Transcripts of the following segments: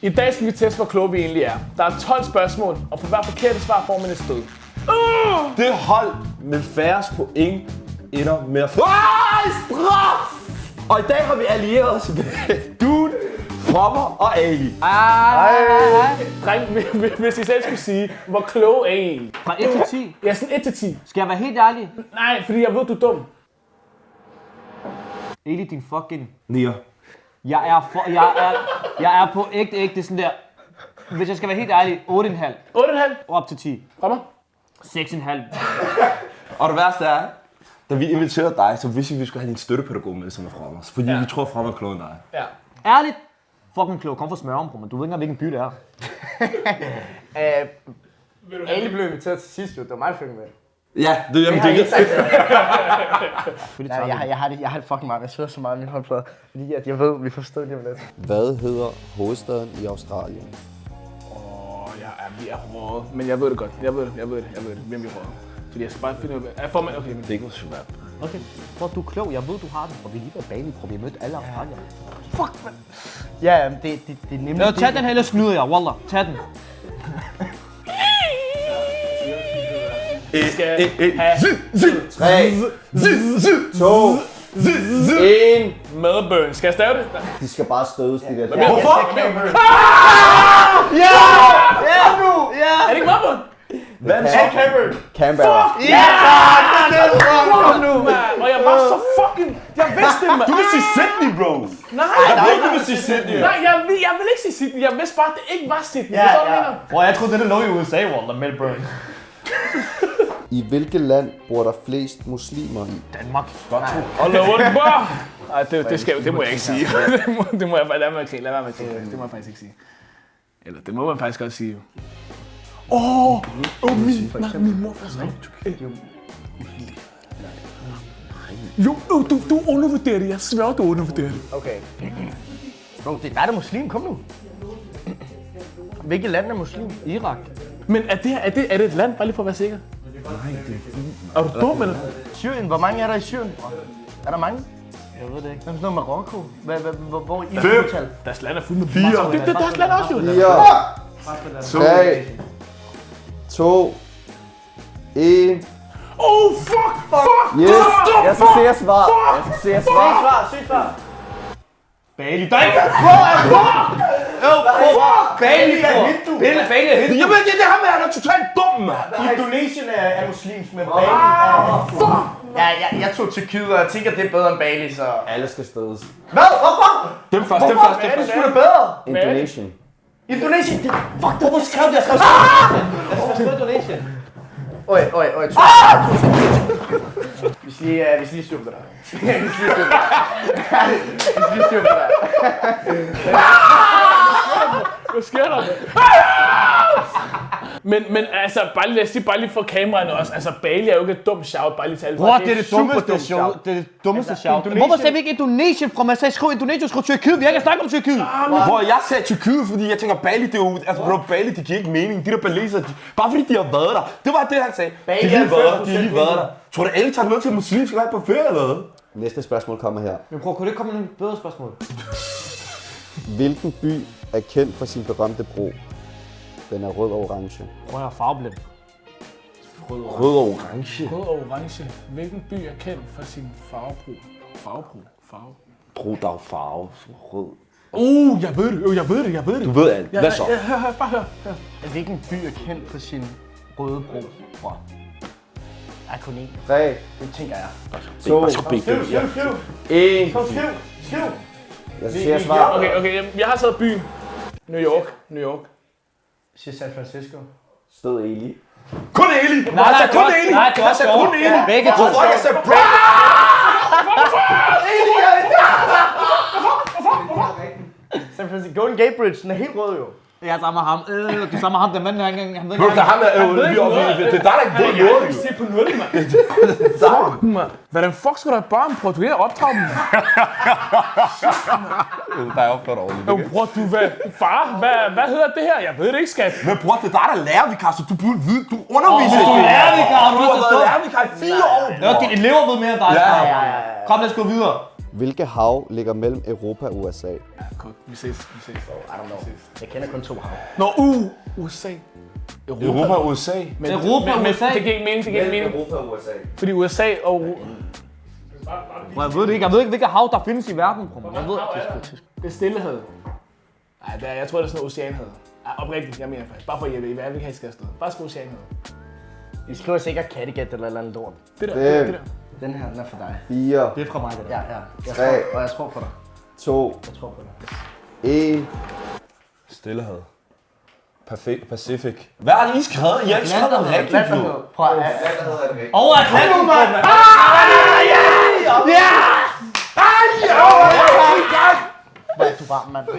I dag skal vi teste, hvor kloge vi egentlig er. Der er 12 spørgsmål, og for hver forkerte svar får man et stød. Det hold med færrest point ender med at få straf! Og i dag har vi allieret os med Dune, Frommer og Ali. Dreng, hvis I selv skulle sige, hvor klog er I egentlig? Fra 1 til 10. Ja, sådan 1 til 10. Skal jeg være helt ærlig? Nej, fordi jeg ved, du er dum. Eli, din fucking... Nier. Jeg er på ægte sådan der... Hvis jeg skal være helt ærlig, 8,5. 8,5. Op til 10. Frommer. 6,5. Og det værste er, da vi inviterede dig, så vidste vi skulle have din støttepædagog med, som er Frommer. Fordi vi tror, Frommer er klogere end dig. Ja. Ærligt. Fucking klog. Kom for smøren, men du ved ikke engang, hvilken by det er. Ali blev inviteret til sidst, jo. Det var mig, der fik med. Ja, det er Jeg det. har det fucking meget. Jeg sveder så meget i min håndflade. Fordi jeg ved, vi forstår det lidt. Hvad hedder hovedstaden i Australien? Vi er rådet. Men jeg ved det godt. Jeg ved det. Hvem vi er rådet. Fordi jeg skal bare finde ud af... Okay, men... Det er ikke noget svært. Okay. Hvor du er klog. Jeg ved, du har den. Og vi lige var Bali, hvor vi mødte alle australier. Fuck, man. Ja, det er nemlig... Tag den her, ellers snyder jeg. Wallah. Tag den. Vi skal have... 3, 2, 1. Melbourne. Skal jeg stave det? De skal bare stødes, de der. Hvorfor? Er det ikke Melbourne? Hvad så? Canberra. Og jeg var så fucking... Jeg vidste det, mand. Du vil sige Sydney, bro. Nej, Du vil sige Sydney. nej, jeg vil ikke sige Sydney. Jeg vidste bare, at det ikke var Sydney. Forstår du, hvad jeg mener? Bro, jeg troede, det lå i USA, Wallah. Melbourne. I hvilket land bor der flest muslimer i? Danmark. Og loven bare. Ej, det må jeg ikke sige. Det må jeg bare lade mig at lade være med at sige. Det må jeg faktisk ikke sige. Eller det må man faktisk godt sige. Min mor faktisk ikke. Jo, du undervurderer det. Jeg sværger, du undervurderer det. Okay. Bro, det er dig, der er muslim. Kom nu. Hvilket land er muslim? Irak. Men er det et land? Bare lige for at være sikker. Nej, det er fint. Er du dum, eller? Syrien. Hvor mange er der i Syrien? Er der mange? Jeg ved det ikke. Hvad med sådan noget Marokko? Hvor i 5. tal? Deres land er fuld med 4. Det er deres land også, jo. 4, 3, 2, 1. Oh, fuck! Yes! Jeg skal se jer svar. Sygt svar. Bali. Der er ikke... Bali er helt... Jamen, det er ham, han er totalt dum, mand. Indonesien er muslimsk, men Bali er... Jeg tog Tyrkiet, og jeg tænker, det er bedre end Bali, så... Alle skal stødes. Hvad? Hvorfor? Dem først. Er det sgu da bedre? Indonesien. Indonesien? Fuck, hvorfor skrev du? Jeg skrev Indonesien. Øj. Vi skal lige styr på det der. Vi skal lige styr på det der. Hvad sker der? Men altså, bare lige for kameraerne også. Altså, Bali er jo ikke et dumt shout, bare lige til alle. Bror, det er det dummeste show. Det er det dummeste show. Hvorfor sagde vi ikke Indonesien fra? Man sagde skriv Indonesien, skriv Tyrkiet. Vi har ikke snakket om Tyrkiet. Hvor jeg sagde Tyrkiet, fordi jeg tænker, Bali, det er jo... Altså, bro, Bali, det giver ikke mening. De der baliser, bare fordi de har været der. Det var det, han sagde. De har lige været der. Tror du, alle tager noget til muslimsk land på ferie, eller hvad? Næste spørgsmål kommer her. Men bror, kunne det ikke komme nogle bedre spørgsmål? Hvilken by er kendt for sin berømte bro? Den er rød og orange. Bror, jeg er farveblind. Rød og orange. Rød og orange. Hvilken by er kendt for sin farvebro? Farve. Bro, der er farve. Rød. Jeg ved det. Du ved alt. Hvad så? Hør, bare hør. Hvilken by er kendt for sin røde bro? Bror. Der er kun én. 3, Det tænker jeg. 2, Skriv. jeg ser jer svar. Okay, jeg har taget byen. New York. Siger San Francisco. Stød Eli. Kun Eli! Nej, kun Eli! Nej, det var sagde kun Eli! Begge to. Hvorfor jeg sagde break? San Francisco. Golden Gate Bridge, den er helt rød jo. Jeg er sammen med ham. Du er sammen med ham, den mand, han ved ikke Bro, det er ham, der er jo lige oppe i... Det er dig, der ikke ved noget, jo. Se på 0, mand. Fuck, mand. Hvordan fuck skal der bare en portugis optage dem? Der er opført ordentligt. Jo, bror, far, hvad hedder det her? Jeg ved det ikke, skat. Men bror, det er dig, der lærer vikar, så du burde vide, du underviser ikke. Du er lærervikar, Du har været lærervikar i 4 år. Ja, dine elever ved mere end dig. Ja. Kom, lad os gå videre. Hvilke hav ligger mellem Europa og USA? Ja, godt. Vi ses. I don't know. Jeg kender kun 2 hav. Nå, USA. Europa og USA. Men, Europa og men, USA? Det giver ikke mening, Europa og USA. Fordi USA og... Jeg ved det ikke. Jeg ved ikke, hvilke hav der findes i verden, bror. Jeg ved Det er Stillehavet. Nej, jeg tror, det er sådan noget Oceanhavet. Oprigtigt, jeg mener faktisk. Bare for at hjælpe, I vil have, I skal afsted. Bare skrive Oceanhavet. I skriver sikkert Kattegat eller andet lort. Det der. Den her, den er for dig. 4, det er fra mig, det der. Ja. 3, Og jeg tror på dig. 2, Jeg tror på dig. 1. Stillehavet. Pacific. Hvad har I skrevet? I har ikke skrevet noget rigtigt, jo. Prøv at... Over Atlanten, mand! Hvor er du varm, mand? Du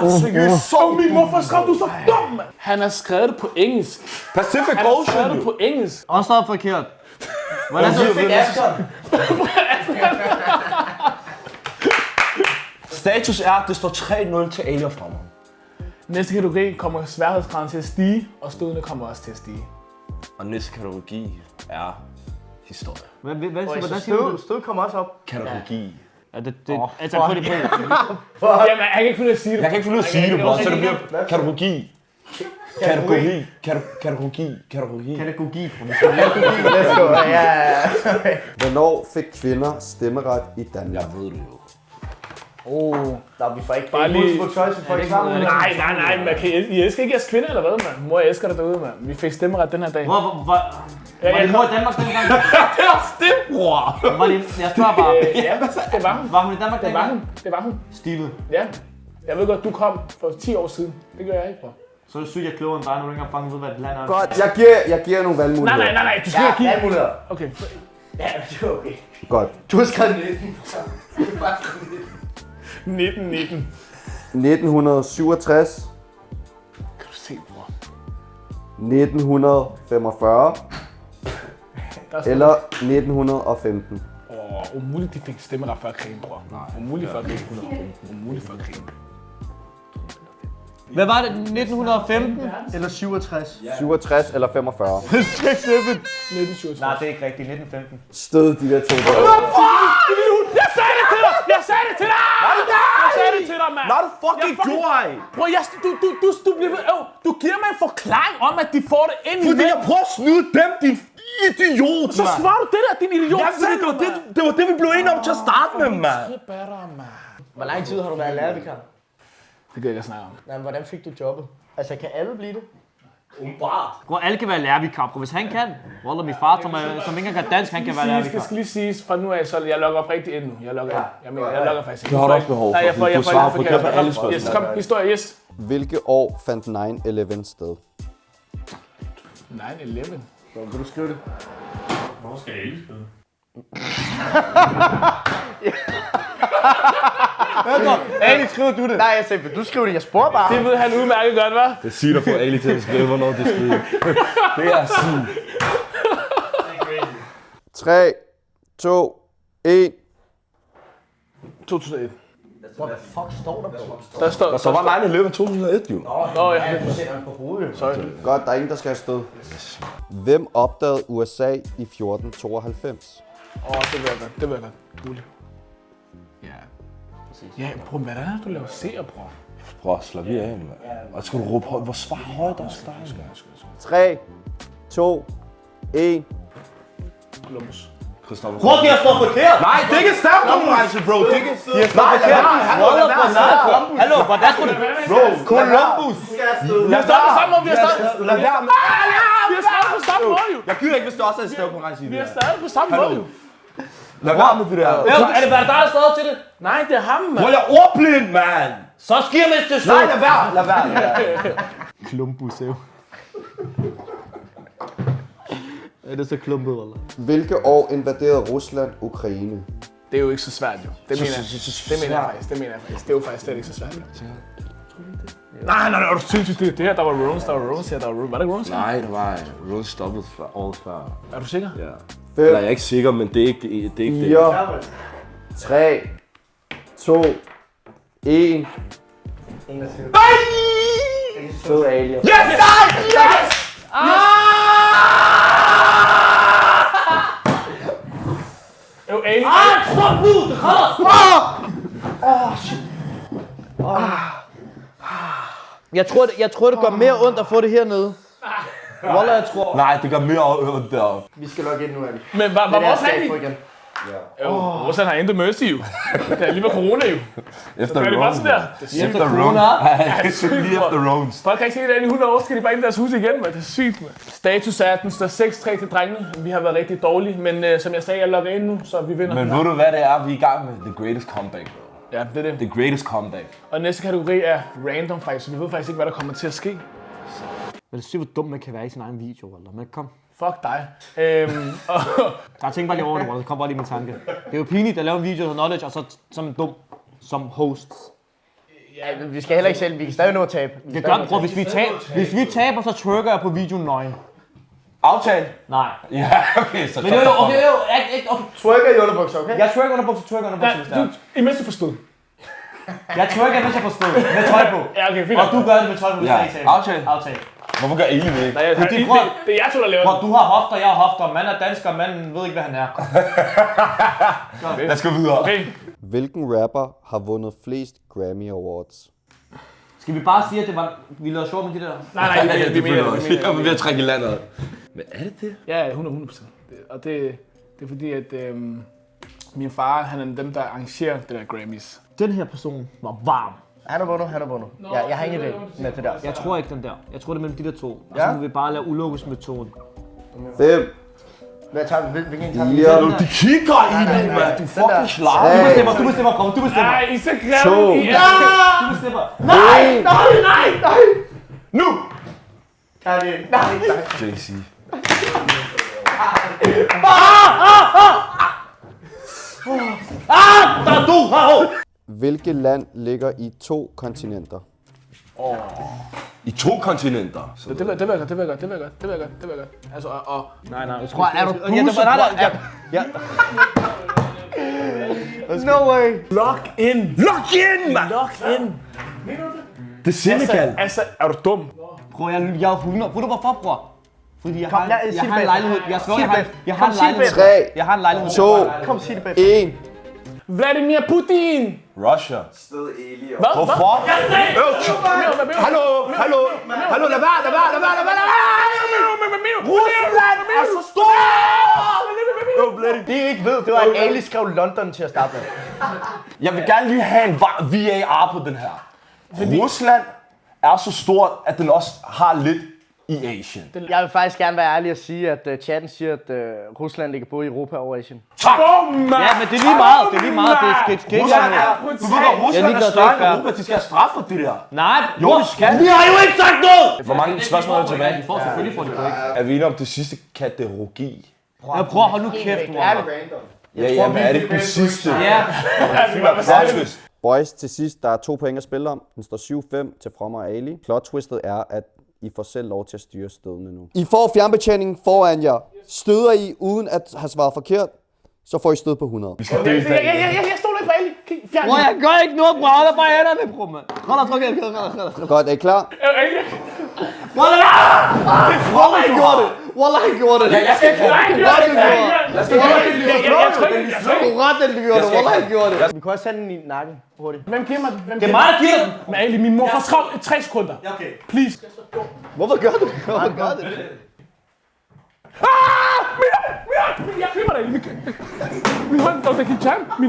er seriøst så min. Hvorfor skrev du så dum, mand? Han har skrevet det på engelsk. Pacific Han har skrevet Ocean, det jo. på engelsk. Og så forkert. Hvordan så Pacific Aston. Status er, at det står 3-0 til Alien fra mig. Næste kategori kommer sværhedsgraden til at stige, og stødene kommer også til at stige. Og næste kategori er historie. Hvordan siger du? Stød kommer også op. Kategori. Ja, altså på det på. Jamen, jeg kan ikke finde ud af at sige det. Jeg kan ikke finde ud af at sige det, bror, så det bliver kategori. Kategori. Kategori. Pædagogik. Let's go. Ja. Hvornår fik kvinder stemmeret i Danmark? Jeg ved det jo. Der vi får ikke Bare lige- multiple choice, vi får ikke sammen. Nej, man kan, I elsker ikke jeres kvinder, eller hvad, mand? Mor, jeg elsker dig derude, mand. Vi fik stemmeret den her dag. Var din mor i Danmark dengang? Det er også det, bror. Var din, jeg spørger bare. Ja, det var hun. Var hun i Danmark Det var dengang? hun. Det var hun. Stilet. Ja. Jeg ved godt, du kom for 10 år siden. Det gør jeg ikke, bror. Så er det sygt, jeg er klogere end dig, når du ikke engang fanget ud, hvad et land er. Godt, jeg giver nogle valgmuligheder. Nej, du skal Ja, ikke give. valgmuligheder. Okay. Ja, det er okay. Godt. Du har skrevet 19. 1919. 1967, Kan du se, bror? 1945 Der er sådan- eller 1915. Umuligt, de fik stemmeret før krigen, bror. Umuligt før krigen. Umuligt før krigen. Hvad var det? 1915? Eller 67. 67 eller 45. 1927. Nej, det er ikke rigtigt. 1915. Stød de der to der. Jeg sagde det til dig! Jeg sagde det til dig! Jeg sagde det til dig, mand! Nej, du fucking gjorde ej. Bror, du bliver ved. Du giver mig en forklaring om, at de får det ind i Fordi jeg prøver at snyde dem, din idiot, Så svarer du det der, din idiot. Jeg ved det, det var det, vi blev enige om til at starte med, mand. Hvor lang tid har du været lærervikar? Det kan jeg ikke snakke om. Nej, men hvordan fik du jobbet? Altså, kan alle blive det? Bror, alle kan være lærervikar, bror. Hvis han kan. Wallah, min far, som ikke kan dansk, han kan være Det lærervikar. skal lige siges, fra nu af, så jeg logger op rigtig ind nu. Jeg logger ind. Jeg logger faktisk ikke. Det har du også behov for, Nej, jeg får, fordi jeg du får, svarer jeg får, forkert på alle spørgsmål. Yes, kom, historie, yes. Hvilke år fandt 9/11 sted? 9/11. Vil du skrive det? Hvor skal jeg ikke spille? Ali, skriver du det? Nej, jeg sagde, vil du skrive det? Jeg spurgte bare. Det ved han udmærket godt, hva'? Det siger dig for Ali til at skrive, hvornår det skriver. Det er sådan. 3, 2, 1. 2001. What the fuck står der på? Der står... Så var 9/11 2001, jo. Nå, ja. Du sætter den på hovedet. Sorry. Godt, der er ingen, der skal have stød. Hvem opdagede USA i 1492? Det ved jeg godt. Det ved jeg godt. Muligt. Ja. Ja, bror, hvad er det, du laver seer, bror? Bror, slap lige af, mand. Og skal du råbe højt? Hvor svar højt også dig, mand. 3, 2, 1. Columbus. Christoffer. Bror, de har stået forkert! Nej, det er ikke stærkt konkurrence, bro. Det er ikke... Nej, hallo, hvordan skulle det? Bro, Columbus. Vi har startet på samme måde, vi har startet... Lad være med. Vi har startet på samme måde, jo. Jeg gider ikke, hvis det også er stærkt konkurrence i Vi det har her. startet på samme måde, jo. Lad være med det der. Er det bare dig, der stadig til det? Nej, det er ham, Bro, mand. jeg er ordblind, mand. Så sker det til Nej, lad være. Lad være. Klumpus, jo. Er det så klumpet, eller? Hvilke år invaderede Rusland Ukraine? Det er jo ikke så svært, jo. Det mener jeg faktisk. Det er jo faktisk slet ikke så svært, jo. Nej, er du sindssygt? Det her, der var Rones, her. Var det Rones her? Nej, det var Rose stoppet for året før. Er du sikker? Ja. 5, Eller jeg er ikke sikker, men det er ikke det. Er ikke det. 4, 3, 2, 1. Stød alien. Yes! Yes! alien. Stop nu! Det holder! Shit. Jeg tror, det gør mere ondt at få det hernede. Wallah, jeg tror. Nej, det gør mere ondt deroppe. Vi skal logge ind nu, Ali. Men var vores igen. igen? Rusland har intet mercy jo. Det er lige med corona jo. Efter Gør det bare sådan der. Efter Rome. Lige efter Rome. Folk kan ikke se det i 100 år, skal de bare ind i deres hus igen, man. Det er sygt, man. Status er, at den står 6-3 til drengene. Vi har været rigtig dårlige, men som jeg sagde, jeg logger ind nu, så vi vinder. Men ved du hvad det er? Vi er i gang med the greatest comeback. Ja, det er det. The greatest comeback. Og næste kategori er random faktisk, så vi ved faktisk ikke, hvad der kommer til at ske. Men det er hvor dumt man kan være i sin egen video, eller? Men kom. Fuck dig. Jeg tænker bare lige over det, Wallah. Kom bare lige med tanke. Det er jo pinligt at lave en video af knowledge, og så som en dum som host. Ja, vi skal heller ikke selv. Vi kan stadig nå at tabe. Det gør, bror, hvis vi taber, så trykker jeg på videoen nøgen. Aftale? Nej. Ja, okay, så Men det er jo, okay. Trykker i underbukser, okay? Jeg trykker underbukser, hvis det er. Imens du forstod. Jeg trykker, mens jeg forstår. Med tøj på. Ja, okay, fint. Og du gør det med tøj på, hvis Ja, jeg ikke taber. aftale. Hvorfor gør I det ikke? Nej, det er jeg to, der laver Bror, du har hofter, jeg har hofter. Man er dansker, manden ved ikke, hvad han er. Lad os gå videre. Okay. Hvilken rapper har vundet flest Grammy Awards? Skal vi bare sige, at det var, vi lavede sjov med de der? Nej, vi mener det. Jeg er ved at trække i landet. Men er det det? Ja, 100%. Og det er fordi, at min far, han er dem, der arrangerer det der Grammys. Den her person var varm. Han er vundet. Ja, jeg har ingen idé med det der. Jeg tror ikke den der. Jeg tror det er mellem de der to. Og Ja? så må vi bare lave ulogisk metode. 5, Hvad tager vi? Hvilken tager vi? 4, De kigger i nu, mand. Du fucking slap. Du bestemmer, kom. Du bestemmer. Nej, I så To. græder I. Du bestemmer. 1. Nu! Nej. JC. Der er du! Hvilket land ligger i 2 kontinenter? I 2 kontinenter. Så Det vil jeg godt. Altså, og Nej. Prøv, er du busse? No way. lock in, mand! Lock in! det er Senegal. Altså, er du dum? Prøv, jeg er 100. Ved du hvorfor, bror? Fordi jeg Kom, har sig en det bedre. lejlighed. Jeg svær, jeg har en Kom, sig det lejlighed. 3, Jeg har en lejlighed. 2, Kom, sig det bedre. 1. Vladimir Putin! Russia. Hvad? Hvorfor? Hallo, lad være. Rusland er så stor! Det I ikke ved, det var, at Ali skrev London til at starte med. Jeg vil gerne lige have en VAR på den her. Rusland er så stort, at den også har lidt i Asien. Jeg vil faktisk gerne være ærlig og sige, at chatten siger, at Rusland ligger både i Europa og Asien. Tak! Bum, mand! Ja, men det er lige meget. Det skal ikke Rusland være er, du ved godt, Rusland er større end Europa. De skal have straf for det der. Nej, Jo, de skal. vi har jo ikke sagt noget! Hvor mange spørgsmål er der tilbage? De får selvfølgelig for det ikke. Er vi enige om det sidste kategori? Jeg prøver at holde nu kæft, du. Ja, men er det den sidste? Ja. Plot twist. Boys, til sidst, der er 2 point at spille om. Den står 7-5 til Frommer og Ali. Plot twistet er, at I får selv lov til at styre stødene nu. I får fjernbetjeningen foran jer. Støder I uden at have svaret forkert, så får I stød på 100. Jeg stoler ikke på Ali. Fjern Bror, jeg gør ikke noget, bror. Hold da bare hænderne, bror, mand. Hold da, tryk her. Godt, er I klar? Wallah, han gjorde det. Wallah, han gjorde det. Jeg gjorde det. Vi kan også sende den i nakken hurtigt. Hvem giver mig den? Det er mig, der giver den. Men Ali, min mor får skrevet 3 sekunder. Okay. Please. Hvorfor gør du det? Jeg klipper dig. Min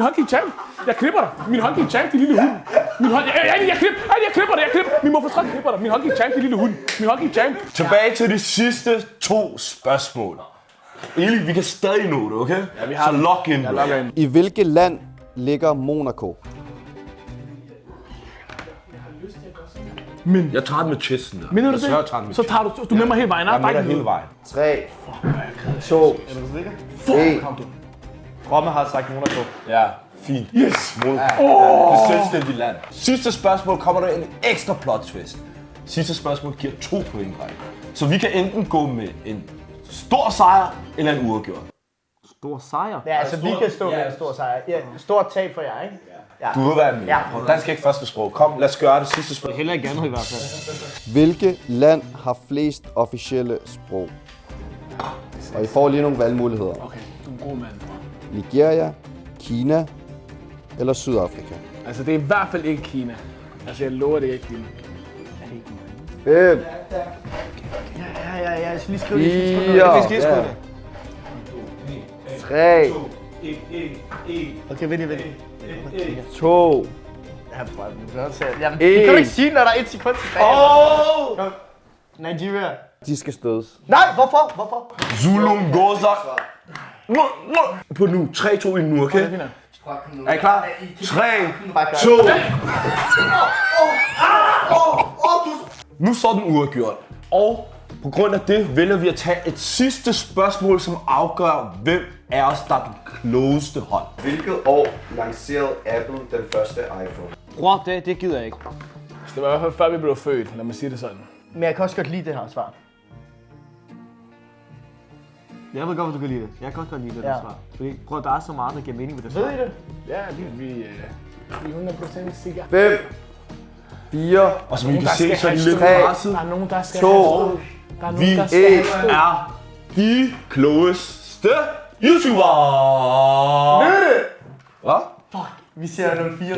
hånd gik jam. Jeg klipper dig. Min hånd gik jam, din lille hund. Jeg klipper dig. Min mor forstår, klipper dig. Min hånd gik jam, din lille hund. Min hånd gik jam. Tilbage til de sidste 2 spørgsmål. Eli, vi kan stadig nå det, okay? Ja, vi har så lock in, bro. I hvilket land ligger Monaco? Jeg tager den med chesten der. Mener du Jeg svær, jeg det? tager den med Så tager du med mig hele vejen. Jeg er med dig hele vejen. 3, 2, 1. Romme har sagt Monaco. Ja, fint. Yes! Det er selvstændigt land. Sidste spørgsmål kommer der en ekstra plot twist. Sidste spørgsmål giver 2 point, drenge. Så vi kan enten gå med en stor sejr eller en uafgjort. Stor sejr. Ja, altså vi kan stå med en stor sejr. Ja, stort tab for jer, ikke? Du ved, hvad jeg mener. Dansk er ikke første sprog. Kom, lad os gøre det sidste spørgsmål. Heller ikke andet i hvert fald. Hvilket land har flest officielle sprog? Og I får lige nogle valgmuligheder. Okay, du er en god mand. Nigeria, Kina eller Sydafrika? Altså, det er i hvert fald ikke Kina. Altså, jeg lover, det er ikke Kina. 5, Ja, jeg skal lige skrive det. 4, 3, Okay, vent. 2, Jamen, du kan du ikke sige, når der er 1 sekund tilbage. Nigeria. de skal stødes. Nej, hvorfor? Zulu Ngoza. På nu. 3, 2, 1 nu, okay? Er I klar? 3, 2. Nu står den uafgjort. Og på grund af det vælger vi at tage et sidste spørgsmål, som afgør, hvem af os, der er den klogeste hold. Hvilket år lancerede Apple den første iPhone? Bror, det gider jeg ikke. Det var i hvert fald før vi blev født, lad mig sige det sådan. Men jeg kan også godt lide det her svar. Jeg ved godt, hvad du kan lide det. Jeg kan også godt lide det, der svar. Fordi, prøv, der er så meget, der giver mening ved det svar. Ved I det? Ja, vi er 100% sikre. 5, 4, Og som I kan se, så er de lidt Tre. presset. Der er nogen, der skal 2, have stød. Der er Vi nogen, der skal have stød. er de klogeste YouTubere. Hvad? Vi ser nogle 4.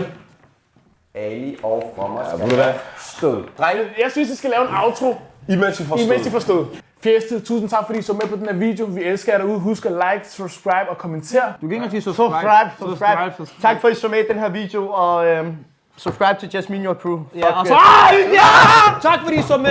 Ali og Frommer skal Ved du hvad? stød. Drenge, Jeg synes, I skal lave en outro, imens I får imens I stået. forstod. Fjæsted, tusind tak, fordi I så med på den her video. Vi elsker jer derude. Husk at like, subscribe og kommentere. Du kan ikke engang sige Subscribe. Tak for, at I så med i den her video, og subscribe til Jasmine Your Crew. Ja, og så... Tak fordi I så med